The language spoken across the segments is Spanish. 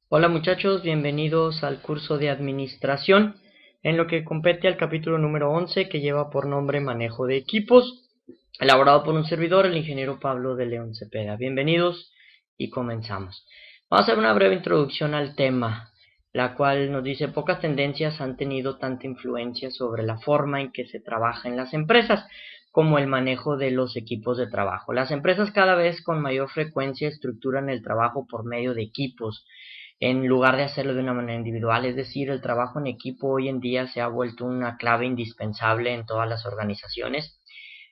Hola muchachos, bienvenidos al curso de administración en lo que compete al capítulo número 11 que lleva por nombre Manejo de equipos, elaborado por un servidor, el ingeniero Pablo de León Cepeda. Bienvenidos y comenzamos. Vamos a hacer una breve introducción al tema, la cual nos dice: pocas tendencias han tenido tanta influencia sobre la forma en que se trabaja en las empresas como el manejo de los equipos de trabajo. Las empresas cada vez con mayor frecuencia estructuran el trabajo por medio de equipos, en lugar de hacerlo de una manera individual. Es decir, el trabajo en equipo hoy en día se ha vuelto una clave indispensable en todas las organizaciones,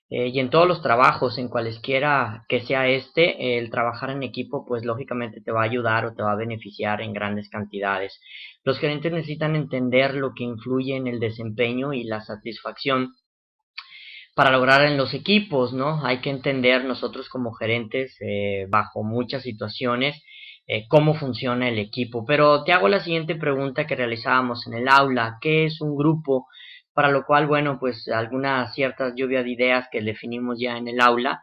y en todos los trabajos, en cualesquiera que sea el trabajar en equipo pues lógicamente te va a ayudar o te va a beneficiar en grandes cantidades. Los gerentes necesitan entender lo que influye en el desempeño y la satisfacción para lograr en los equipos, ¿no? Hay que entender nosotros como gerentes, bajo muchas situaciones, cómo funciona el equipo. Pero te hago la siguiente pregunta que realizábamos en el aula: ¿qué es un grupo? Para lo cual, bueno, pues algunas ciertas lluvia de ideas que definimos ya en el aula,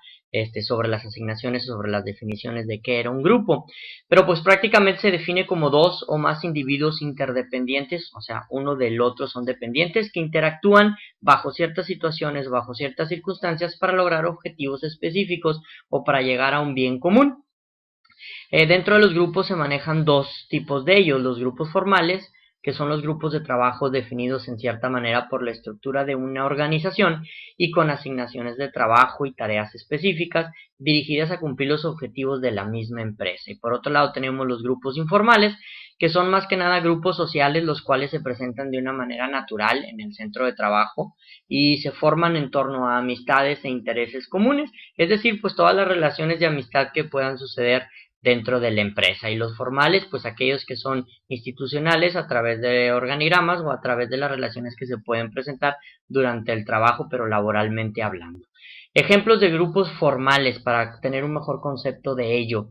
sobre las asignaciones, sobre las definiciones de qué era un grupo. Pero pues prácticamente se define como dos o más individuos interdependientes, o sea, uno del otro son dependientes, que interactúan bajo ciertas situaciones, bajo ciertas circunstancias, para lograr objetivos específicos o para llegar a un bien común. Dentro de los grupos se manejan dos tipos de ellos: los grupos formales, que son los grupos de trabajo definidos en cierta manera por la estructura de una organización y con asignaciones de trabajo y tareas específicas dirigidas a cumplir los objetivos de la misma empresa. Y por otro lado tenemos los grupos informales, que son más que nada grupos sociales, los cuales se presentan de una manera natural en el centro de trabajo y se forman en torno a amistades e intereses comunes, es decir, pues todas las relaciones de amistad que puedan suceder dentro de la empresa. Y los formales, pues aquellos que son institucionales a través de organigramas o a través de las relaciones que se pueden presentar durante el trabajo, pero laboralmente hablando. Ejemplos de grupos formales para tener un mejor concepto de ello: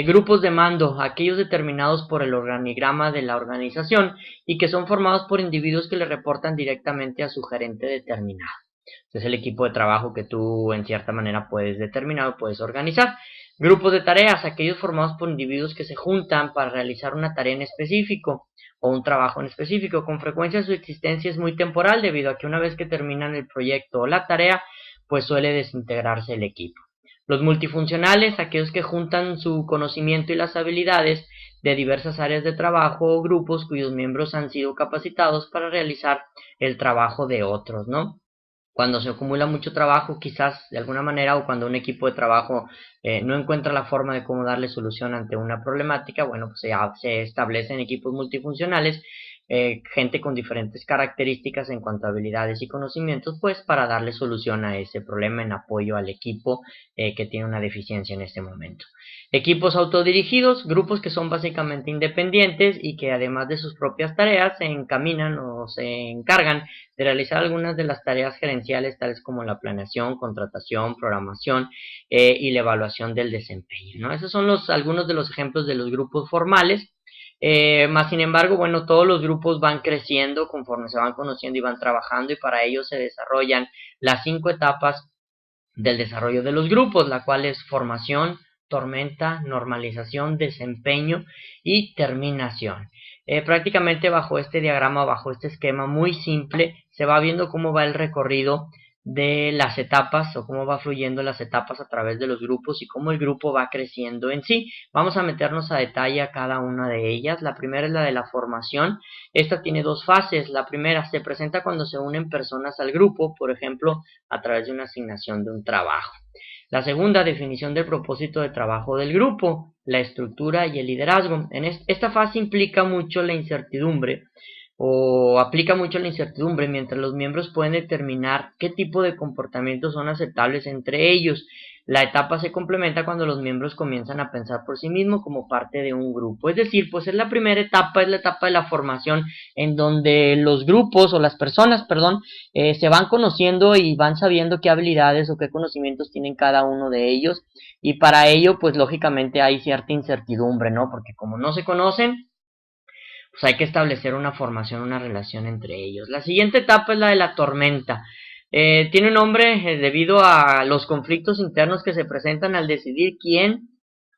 grupos de mando, aquellos determinados por el organigrama de la organización y que son formados por individuos que le reportan directamente a su gerente determinado. Es el equipo de trabajo que tú en cierta manera puedes determinar o puedes organizar. Grupos de tareas, aquellos formados por individuos que se juntan para realizar una tarea en específico o un trabajo en específico. Con frecuencia su existencia es muy temporal, debido a que una vez que terminan el proyecto o la tarea, pues suele desintegrarse el equipo. Los multifuncionales, aquellos que juntan su conocimiento y las habilidades de diversas áreas de trabajo o grupos cuyos miembros han sido capacitados para realizar el trabajo de otros, ¿no? Cuando se acumula mucho trabajo, quizás de alguna manera, o cuando un equipo de trabajo no encuentra la forma de cómo darle solución ante una problemática, bueno, pues se establecen equipos multifuncionales, gente con diferentes características en cuanto a habilidades y conocimientos, pues para darle solución a ese problema en apoyo al equipo que tiene una deficiencia en este momento. Equipos autodirigidos, grupos que son básicamente independientes y que además de sus propias tareas se encaminan o se encargan de realizar algunas de las tareas gerenciales, tales como la planeación, contratación, programación y la evaluación del desempeño, ¿no? Esos son algunos de los ejemplos de los grupos formales. Más sin embargo, bueno, todos los grupos van creciendo conforme se van conociendo y van trabajando, y para ello se desarrollan las 5 etapas del desarrollo de los grupos, la cual es formación, tormenta, normalización, desempeño y terminación. Prácticamente bajo este diagrama, bajo este esquema muy simple, se va viendo cómo va el recorrido de las etapas o cómo va fluyendo las etapas a través de los grupos y cómo el grupo va creciendo en sí. Vamos a meternos a detalle a cada una de ellas. La primera es la de la formación. Esta tiene dos fases. La primera se presenta cuando se unen personas al grupo, por ejemplo, a través de una asignación de un trabajo. La segunda, definición del propósito de trabajo del grupo, la estructura y el liderazgo. Esta fase implica mucho la incertidumbre o aplica mucho la incertidumbre, mientras los miembros pueden determinar qué tipo de comportamientos son aceptables entre ellos. La etapa se complementa cuando los miembros comienzan a pensar por sí mismos como parte de un grupo. Es decir, pues es la primera etapa, es la etapa de la formación, en donde los grupos o las personas, perdón, se van conociendo y van sabiendo qué habilidades o qué conocimientos tienen cada uno de ellos. Y para ello, pues lógicamente hay cierta incertidumbre, ¿no? Porque como no se conocen, pues hay que establecer una formación, una relación entre ellos. La siguiente etapa es la de la tormenta. Tiene un nombre debido a los conflictos internos que se presentan al decidir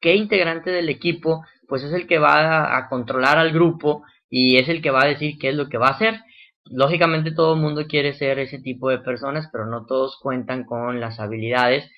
qué integrante del equipo pues es el que va a controlar al grupo y es el que va a decir qué es lo que va a hacer. Lógicamente todo el mundo quiere ser ese tipo de personas, pero no todos cuentan con las habilidades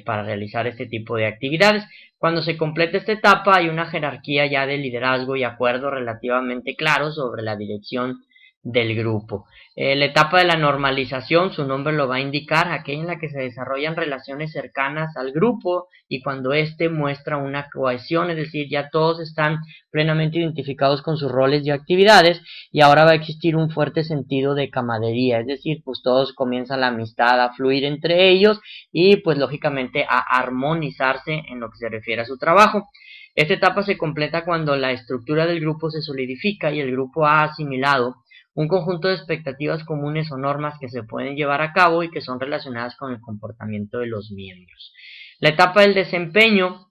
para realizar este tipo de actividades. Cuando se completa esta etapa hay una jerarquía ya de liderazgo y acuerdo relativamente claro sobre la dirección del grupo. La etapa de la normalización, su nombre lo va a indicar, aquella en la que se desarrollan relaciones cercanas al grupo y cuando éste muestra una cohesión, es decir, ya todos están plenamente identificados con sus roles y actividades y ahora va a existir un fuerte sentido de camaradería, es decir, pues todos comienzan la amistad a fluir entre ellos y pues lógicamente a armonizarse en lo que se refiere a su trabajo. Esta etapa se completa cuando la estructura del grupo se solidifica y el grupo ha asimilado un conjunto de expectativas comunes o normas que se pueden llevar a cabo y que son relacionadas con el comportamiento de los miembros. La etapa del desempeño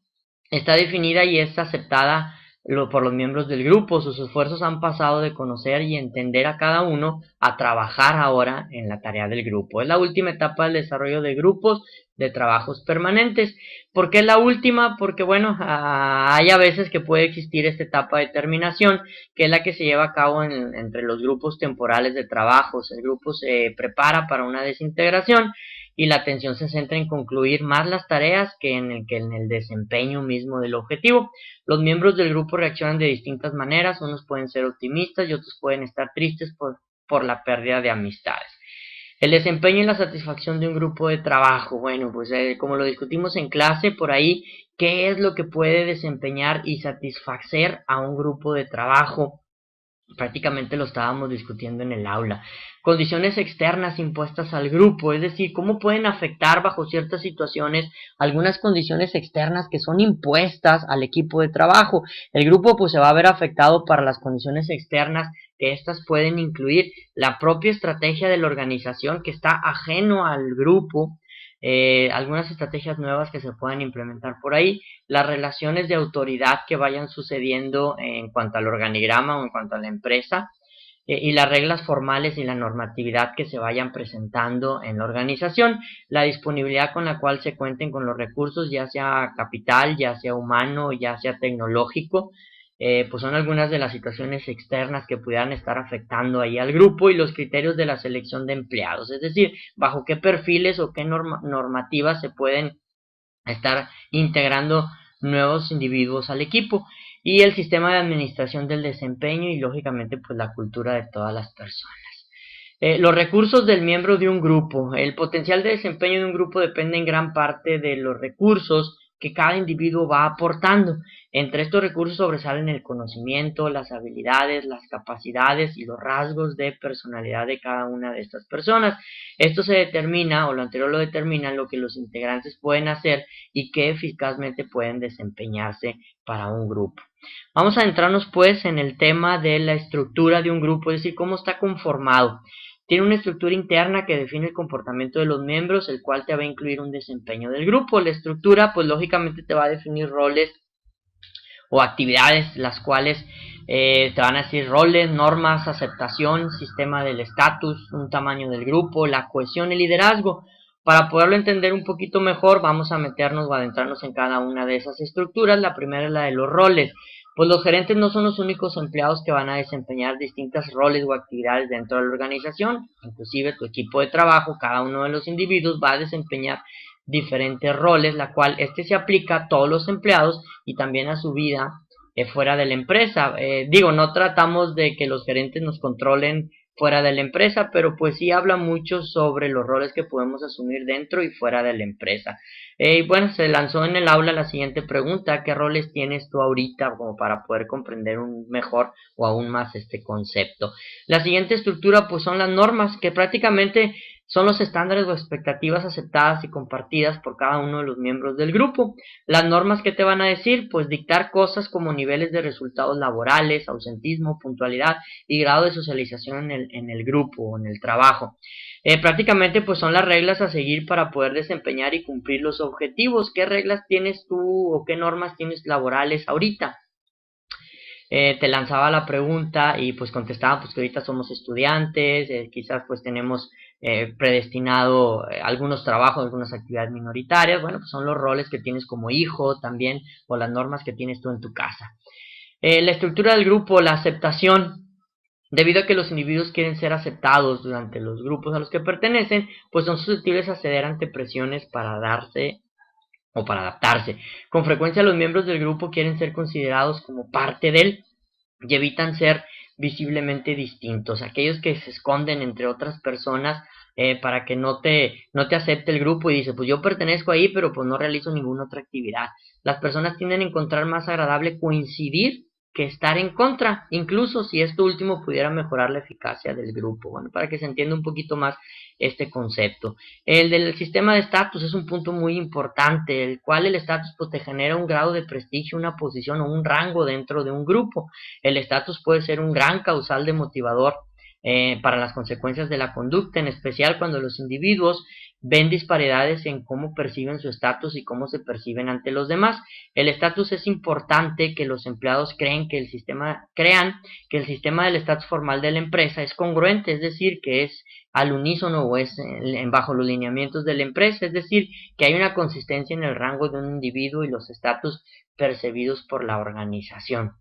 está definida y es aceptada por los miembros del grupo. Sus esfuerzos han pasado de conocer y entender a cada uno a trabajar ahora en la tarea del grupo. Es la última etapa del desarrollo de grupos de trabajos permanentes. ¿Por qué es la última? Porque bueno, hay a veces que puede existir esta etapa de terminación, que es la que se lleva a cabo entre los grupos temporales de trabajos. El grupo se prepara para una desintegración y la atención se centra en concluir más las tareas que en el desempeño mismo del objetivo. Los miembros del grupo reaccionan de distintas maneras, unos pueden ser optimistas y otros pueden estar tristes por la pérdida de amistades. El desempeño y la satisfacción de un grupo de trabajo. Bueno, pues como lo discutimos en clase por ahí, ¿qué es lo que puede desempeñar y satisfacer a un grupo de trabajo? Prácticamente lo estábamos discutiendo en el aula. Condiciones externas impuestas al grupo, es decir, cómo pueden afectar bajo ciertas situaciones algunas condiciones externas que son impuestas al equipo de trabajo. El grupo pues se va a ver afectado para las condiciones externas, que estas pueden incluir la propia estrategia de la organización que está ajeno al grupo, algunas estrategias nuevas que se puedan implementar por ahí, las relaciones de autoridad que vayan sucediendo en cuanto al organigrama o en cuanto a la empresa, y las reglas formales y la normatividad que se vayan presentando en la organización, la disponibilidad con la cual se cuenten con los recursos, ya sea capital, ya sea humano, ya sea tecnológico, pues son algunas de las situaciones externas que pudieran estar afectando ahí al grupo y los criterios de la selección de empleados, es decir, bajo qué perfiles o qué normativas se pueden estar integrando nuevos individuos al equipo y el sistema de administración del desempeño y lógicamente pues la cultura de todas las personas. Los recursos del miembro de un grupo. El potencial de desempeño de un grupo depende en gran parte de los recursos que cada individuo va aportando. Entre estos recursos sobresalen el conocimiento, las habilidades, las capacidades y los rasgos de personalidad de cada una de estas personas. Esto se determina, o lo anterior lo determina, lo que los integrantes pueden hacer y qué eficazmente pueden desempeñarse para un grupo. Vamos a adentrarnos pues en el tema de la estructura de un grupo, es decir, cómo está conformado. Tiene una estructura interna que define el comportamiento de los miembros, el cual te va a incluir un desempeño del grupo. La estructura, pues lógicamente te va a definir roles o actividades, las cuales te van a decir roles, normas, aceptación, sistema del estatus, un tamaño del grupo, la cohesión y liderazgo. Para poderlo entender un poquito mejor, vamos a meternos o adentrarnos en cada una de esas estructuras. La primera es la de los roles. Pues los gerentes no son los únicos empleados que van a desempeñar distintas roles o actividades dentro de la organización. Inclusive tu equipo de trabajo, cada uno de los individuos va a desempeñar diferentes roles, la cual se aplica a todos los empleados y también a su vida fuera de la empresa. No tratamos de que los gerentes nos controlen fuera de la empresa, pero pues sí habla mucho sobre los roles que podemos asumir dentro y fuera de la empresa. Bueno, se lanzó en el aula la siguiente pregunta: ¿qué roles tienes tú ahorita? Como para poder comprender mejor o aún más este concepto. La siguiente estructura pues son las normas, que prácticamente son los estándares o expectativas aceptadas y compartidas por cada uno de los miembros del grupo. Las normas que te van a decir, pues dictar cosas como niveles de resultados laborales, ausentismo, puntualidad y grado de socialización en el grupo o en el trabajo. Prácticamente pues son las reglas a seguir para poder desempeñar y cumplir los objetivos. ¿Qué reglas tienes tú o qué normas tienes laborales ahorita? te lanzaba la pregunta y pues contestaba pues que ahorita somos estudiantes, quizás pues tenemos predestinado algunos trabajos, algunas actividades minoritarias. Bueno, pues son los roles que tienes como hijo también, o las normas que tienes tú en tu casa. La estructura del grupo, la aceptación. Debido a que los individuos quieren ser aceptados durante los grupos a los que pertenecen, pues son susceptibles a ceder ante presiones para darse o para adaptarse. Con frecuencia los miembros del grupo quieren ser considerados como parte de él y evitan ser visiblemente distintos. Aquellos que se esconden entre otras personas para que no te acepte el grupo y dice, pues yo pertenezco ahí, pero pues no realizo ninguna otra actividad. Las personas tienden a encontrar más agradable coincidir que estar en contra, incluso si esto último pudiera mejorar la eficacia del grupo. Bueno, para que se entienda un poquito más este concepto. El del sistema de estatus es un punto muy importante, el cual el estatus pues te genera un grado de prestigio, una posición o un rango dentro de un grupo. El estatus puede ser un gran causal de motivador para las consecuencias de la conducta, en especial cuando los individuos ven disparidades en cómo perciben su estatus y cómo se perciben ante los demás. El estatus es importante que los empleados crean que el sistema del estatus formal de la empresa es congruente, es decir, que es al unísono o es bajo los lineamientos de la empresa, es decir, que hay una consistencia en el rango de un individuo y los estatus percibidos por la organización.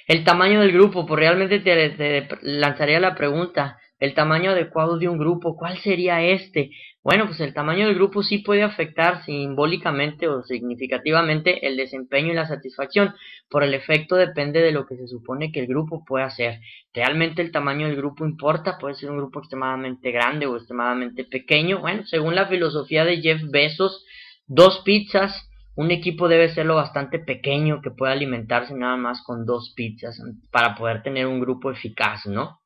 El tamaño del grupo, pues realmente te lanzaría la pregunta, el tamaño adecuado de un grupo, ¿cuál sería este? Bueno, pues el tamaño del grupo sí puede afectar simbólicamente o significativamente el desempeño y la satisfacción. Por el efecto depende de lo que se supone que el grupo puede hacer. ¿Realmente el tamaño del grupo importa? Puede ser un grupo extremadamente grande o extremadamente pequeño. Bueno, según la filosofía de Jeff Bezos, 2 pizzas, un equipo debe ser lo bastante pequeño que pueda alimentarse nada más con 2 pizzas para poder tener un grupo eficaz, ¿no?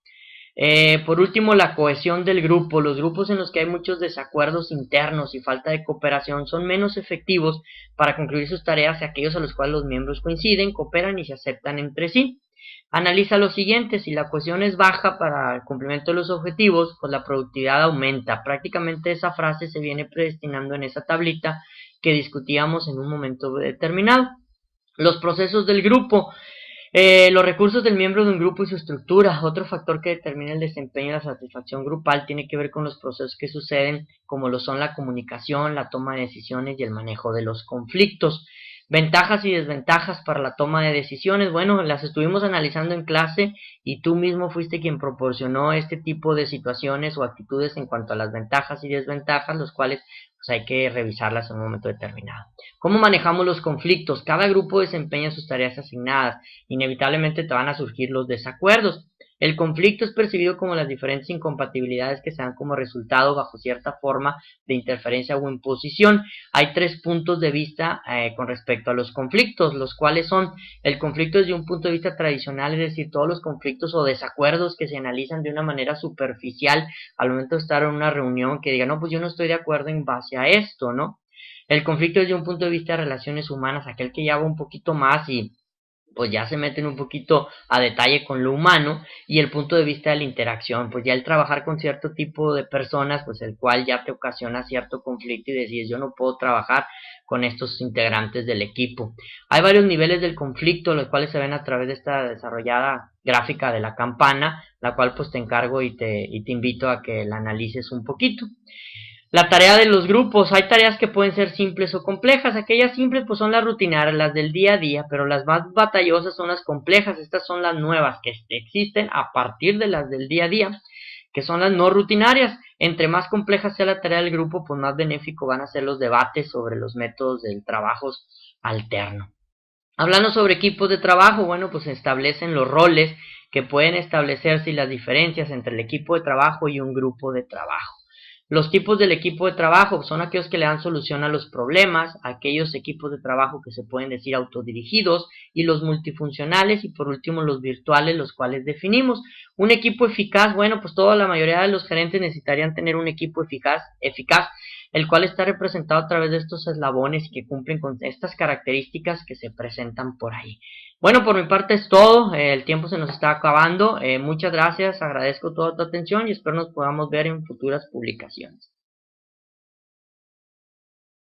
Por último, la cohesión del grupo. Los grupos en los que hay muchos desacuerdos internos y falta de cooperación son menos efectivos para concluir sus tareas que aquellos a los cuales los miembros coinciden, cooperan y se aceptan entre sí. Analiza lo siguiente: si la cohesión es baja para el cumplimiento de los objetivos, pues la productividad aumenta. Prácticamente esa frase se viene predestinando en esa tablita que discutíamos en un momento determinado. Los procesos del grupo. Los recursos del miembro de un grupo y su estructura. Otro factor que determina el desempeño y la satisfacción grupal tiene que ver con los procesos que suceden, como lo son la comunicación, la toma de decisiones y el manejo de los conflictos. Ventajas y desventajas para la toma de decisiones. Bueno, las estuvimos analizando en clase y tú mismo fuiste quien proporcionó este tipo de situaciones o actitudes en cuanto a las ventajas y desventajas, los cuales pues hay que revisarlas en un momento determinado. ¿Cómo manejamos los conflictos? Cada grupo desempeña sus tareas asignadas. Inevitablemente te van a surgir los desacuerdos. El conflicto es percibido como las diferentes incompatibilidades que se dan como resultado bajo cierta forma de interferencia o imposición. Hay 3 puntos de vista con respecto a los conflictos, los cuales son el conflicto desde un punto de vista tradicional, es decir, todos los conflictos o desacuerdos que se analizan de una manera superficial al momento de estar en una reunión, que digan, no, pues yo no estoy de acuerdo en base a esto, ¿no? El conflicto desde un punto de vista de relaciones humanas, aquel que ya va un poquito más y pues ya se meten un poquito a detalle con lo humano, y el punto de vista de la interacción, pues ya el trabajar con cierto tipo de personas, pues el cual ya te ocasiona cierto conflicto y decides, yo no puedo trabajar con estos integrantes del equipo. Hay varios niveles del conflicto, los cuales se ven a través de esta desarrollada gráfica de la campana, la cual pues te encargo y te invito a que la analices un poquito. La tarea de los grupos. Hay tareas que pueden ser simples o complejas. Aquellas simples pues son las rutinarias, las del día a día, pero las más batallosas son las complejas. Estas son las nuevas que existen a partir de las del día a día, que son las no rutinarias. Entre más compleja sea la tarea del grupo, pues más benéfico van a ser los debates sobre los métodos del trabajo alterno. Hablando sobre equipos de trabajo, bueno, pues se establecen los roles que pueden establecerse y las diferencias entre el equipo de trabajo y un grupo de trabajo. Los tipos del equipo de trabajo son aquellos que le dan solución a los problemas, aquellos equipos de trabajo que se pueden decir autodirigidos, y los multifuncionales, y por último los virtuales, los cuales definimos. Un equipo eficaz, bueno, pues toda la mayoría de los gerentes necesitarían tener un equipo eficaz, el cual está representado a través de estos eslabones y que cumplen con estas características que se presentan por ahí. Bueno, por mi parte es todo, el tiempo se nos está acabando, muchas gracias, agradezco toda tu atención y espero nos podamos ver en futuras publicaciones.